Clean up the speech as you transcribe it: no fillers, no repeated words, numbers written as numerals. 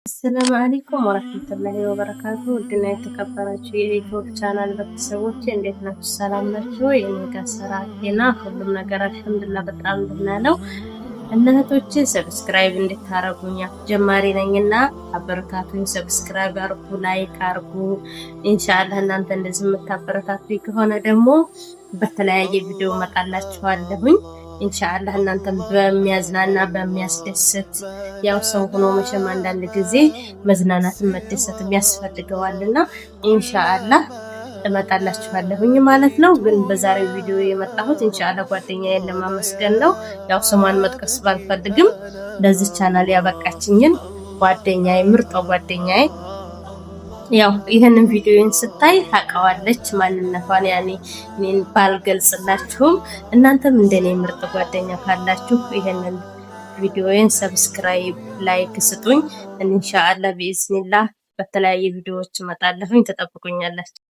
አሰላሙ አለይኩም ወራህመቱላሂ ወበረካቱ። ውድና የተከበራችሁ የዩቲዩብ ቻናል ቤተሰቦች እንዴት ናችሁ? ሰላም ናችሁ? የኔ ጋር ስራ ጤና ሁሉም ነገር አልሐምዱሊላህ በጣም ደህና ነው። እናቶቼ ሰብስክራይብ እንድታረጉኝ ጀማሪ ነኝና አበረታቱኝ። ሰብስክራይብ አርጉ፣ ላይክ አርጉ። ኢንሻአላህ እናንተ እንደዚህ የምታበረታቱኝ ከሆነ ደግሞ በተለያየ ቪዲዮ መጣላችኋለሁኝ። ኢንሻአላህ እናንተም በሚያዝናና በሚያስደስት ያው ሰው ሆኖ መቼም አንዳንድ ጊዜ መዝናናትን መደሰትም ያስፈልገዋልና ኢንሻአላህ እመጣላችኋለሁኝ ማለት ነው። ግን በዛሬው ቪዲዮ የመጣሁት ኢንሻአላህ ጓደኛዬን ለማመስገን ነው። ያው ስሟን መጥቀስ ባልፈልግም ለዚህ ቻናል ያበቃችኝን ጓደኛዬ ምርጧ ጓደኛዬ ያው ይሄንን ቪዲዮን ስታይ ታውቃዋለች ማንነቷን። ያኔ እኔን ባልገልጽላችሁም እናንተም እንደኔ ምርጥ ጓደኛ ካላችሁ ይሄንን ቪዲዮን ሰብስክራይብ ላይክ ስጡኝ። ኢንሻአላህ ቢኢዝኒላህ በተለያየ ቪዲዮዎች እመጣለሁኝ። ተጠብቁኛላችሁ።